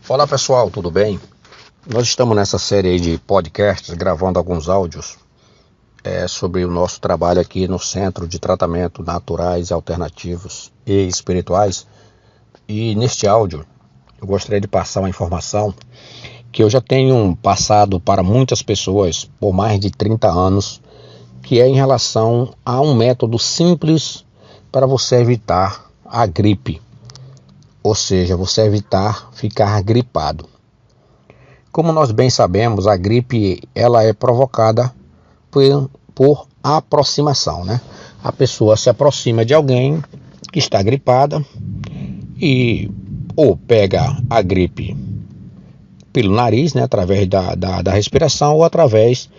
Olá pessoal, tudo bem? Nós estamos nessa série aí de podcasts, gravando alguns áudios sobre o nosso trabalho aqui no Centro de Tratamento Naturais, Alternativos e Espirituais. E neste áudio eu gostaria de passar uma informação que eu já tenho passado para muitas pessoas por mais de 30 anos, que é em relação a um método simples para você evitar a gripe. Ou seja, você evitar ficar gripado. Como nós bem sabemos, a gripe ela é provocada por aproximação, né? A pessoa se aproxima de alguém que está gripada e ou pega a gripe pelo nariz, né, através da respiração, ou através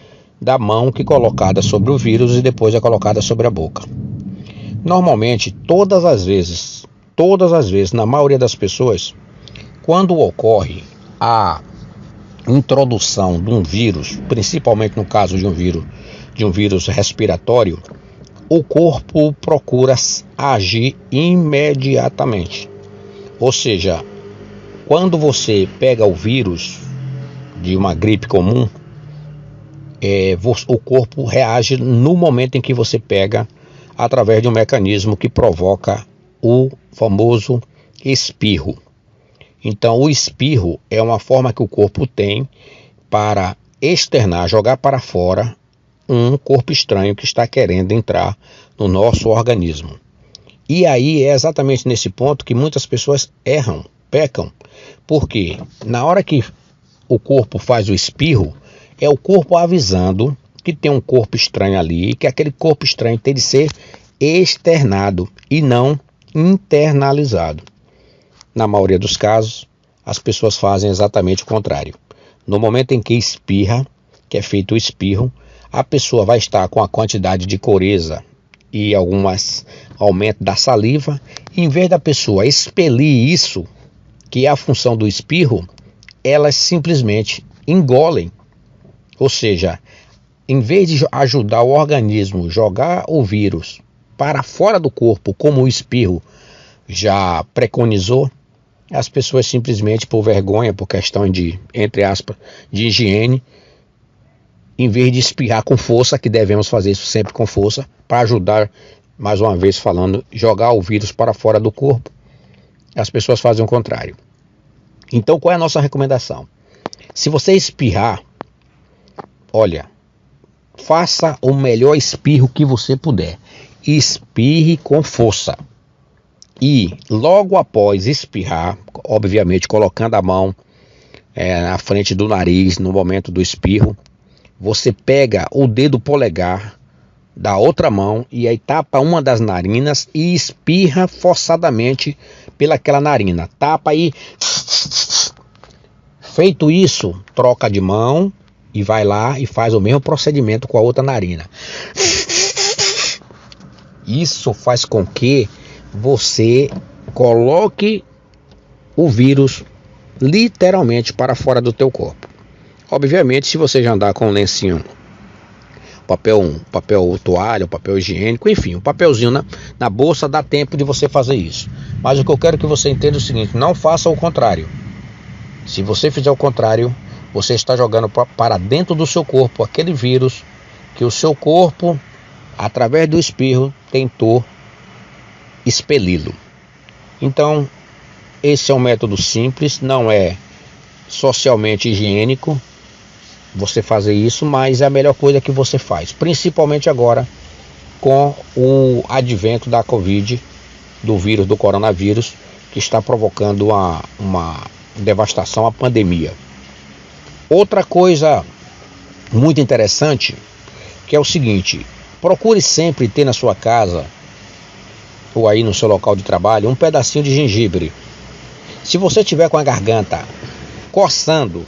da mão que é colocada sobre o vírus e depois é colocada sobre a boca. Normalmente, todas as vezes, na maioria das pessoas, quando ocorre a introdução de um vírus, principalmente no caso de um vírus respiratório, o corpo procura agir imediatamente. Ou seja, quando você pega o vírus de uma gripe comum, o corpo reage no momento em que você pega, através de um mecanismo que provoca o famoso espirro. Então, o espirro é uma forma que o corpo tem para externar, jogar para fora um corpo estranho que está querendo entrar no nosso organismo. E aí é exatamente nesse ponto que muitas pessoas pecam, porque na hora que o corpo faz o espirro, é o corpo avisando que tem um corpo estranho ali, que aquele corpo estranho tem de ser externado e não internalizado. Na maioria dos casos, as pessoas fazem exatamente o contrário. No momento em que espirra, que é feito o espirro, a pessoa vai estar com a quantidade de coriza e algumas aumento da saliva. Em vez da pessoa expelir isso, que é a função do espirro, elas simplesmente engolem. Ou seja, em vez de ajudar o organismo a jogar o vírus para fora do corpo, como o espirro já preconizou, as pessoas simplesmente por vergonha, por questão de, entre aspas, de higiene, em vez de espirrar com força, que devemos fazer isso sempre com força, para ajudar, mais uma vez falando, jogar o vírus para fora do corpo, as pessoas fazem o contrário. Então, qual é a nossa recomendação? Se você espirrar, olha, faça o melhor espirro que você puder. Espirre com força. E logo após espirrar, obviamente colocando a mão na frente do nariz no momento do espirro, você pega o dedo polegar da outra mão e aí tapa uma das narinas e espirra forçadamente pelaquela narina. Tapa aí. Feito isso, troca de mão e vai lá e faz o mesmo procedimento com a outra narina. Isso faz com que você coloque o vírus literalmente para fora do teu corpo. Obviamente, se você já andar com um lencinho, papel toalha, papel higiênico, enfim, um papelzinho na bolsa, dá tempo de você fazer isso. Mas o que eu quero que você entenda é o seguinte: não faça o contrário. Se você fizer o contrário, você está jogando para dentro do seu corpo aquele vírus que o seu corpo, através do espirro, tentou expeli-lo. Então, esse é um método simples, não é socialmente higiênico você fazer isso, mas é a melhor coisa que você faz, principalmente agora com o advento da Covid, do vírus, do coronavírus, que está provocando uma devastação, a pandemia. Outra coisa muito interessante, que é o seguinte: procure sempre ter na sua casa ou aí no seu local de trabalho um pedacinho de gengibre. Se você tiver com a garganta coçando,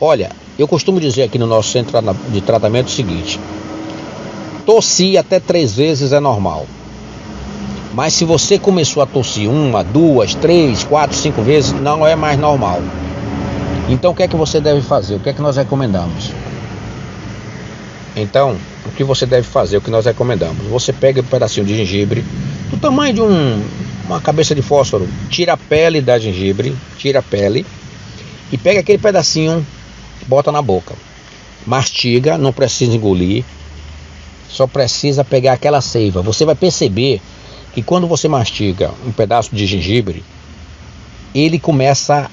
olha, eu costumo dizer aqui no nosso centro de tratamento o seguinte: tossir até 3 vezes é normal. Mas se você começou a tossir 1, 2, 3, 4, 5 vezes, não é mais normal. Então o que é que você deve fazer? O que é que nós recomendamos? Então, o que você deve fazer, o que nós recomendamos? Você pega um pedacinho de gengibre, do tamanho de uma cabeça de fósforo, tira a pele da gengibre, tira a pele e pega aquele pedacinho, bota na boca, mastiga, não precisa engolir, só precisa pegar aquela seiva. Você vai perceber que quando você mastiga um pedaço de gengibre, ele começa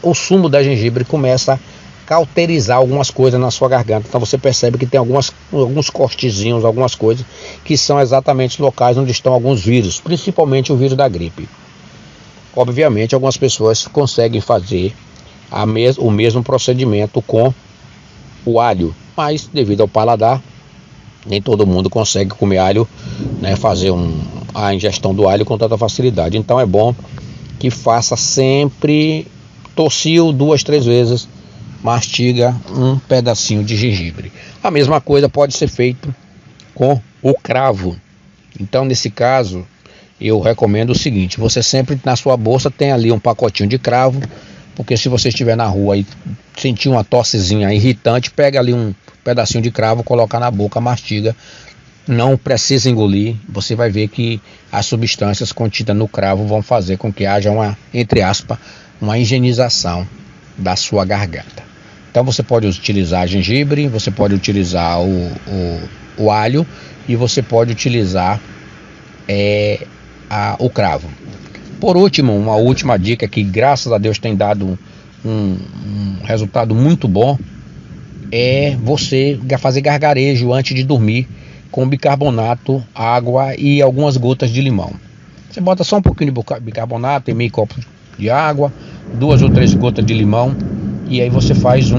o sumo da gengibre começa a cauterizar algumas coisas na sua garganta. Então você percebe que tem alguns cortezinhos, algumas coisas que são exatamente locais onde estão alguns vírus, principalmente o vírus da gripe. Obviamente algumas pessoas conseguem fazer o mesmo procedimento com o alho, mas devido ao paladar, nem todo mundo consegue comer alho, né, fazer a ingestão do alho com tanta facilidade. Então é bom que faça sempre, tossiu 2, 3 vezes, mastiga um pedacinho de gengibre. A mesma coisa pode ser feito com o cravo. Então nesse caso eu recomendo o seguinte: você sempre na sua bolsa tem ali um pacotinho de cravo, porque se você estiver na rua e sentir uma tossezinha irritante, pega ali um pedacinho de cravo, coloca na boca, mastiga, não precisa engolir. Você vai ver que as substâncias contidas no cravo vão fazer com que haja uma, entre aspas, uma higienização da sua garganta. Então você pode utilizar gengibre, você pode utilizar o alho e você pode utilizar o cravo. Por último, uma última dica que graças a Deus tem dado um resultado muito bom, é você fazer gargarejo antes de dormir com bicarbonato, água e algumas gotas de limão. Você bota só um pouquinho de bicarbonato e meio copo de água, 2 ou 3 gotas de limão, e aí você faz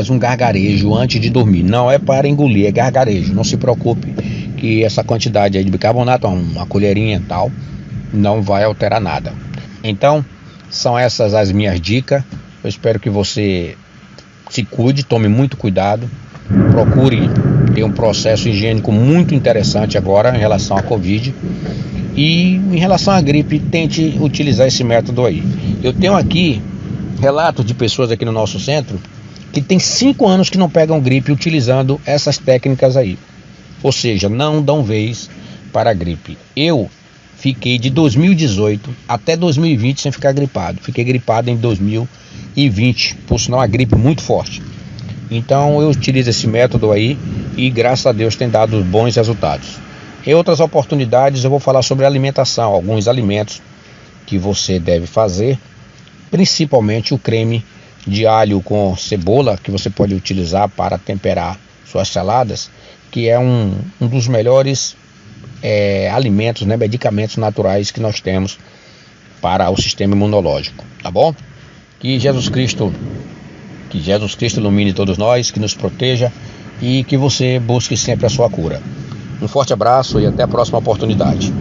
um gargarejo antes de dormir. Não é para engolir, é gargarejo. Não se preocupe que essa quantidade aí de bicarbonato, uma colherinha e tal, não vai alterar nada. Então, são essas as minhas dicas. Eu espero que você se cuide, tome muito cuidado, procure ter um processo higiênico muito interessante agora em relação à Covid, e em relação à gripe, tente utilizar esse método aí. Eu tenho aqui relatos de pessoas aqui no nosso centro que tem 5 anos que não pegam gripe utilizando essas técnicas aí, ou seja, não dão vez para a gripe. Eu fiquei de 2018 até 2020 sem ficar gripado. Fiquei gripado em 2020, por sinal uma gripe muito forte. Então eu utilizo esse método aí e graças a Deus tem dado bons resultados. Em outras oportunidades eu vou falar sobre alimentação, alguns alimentos que você deve fazer, principalmente o creme de alho com cebola, que você pode utilizar para temperar suas saladas, que é um dos melhores alimentos, né, medicamentos naturais que nós temos para o sistema imunológico, tá bom? Que Jesus Cristo ilumine todos nós, que nos proteja e que você busque sempre a sua cura. Um forte abraço e até a próxima oportunidade.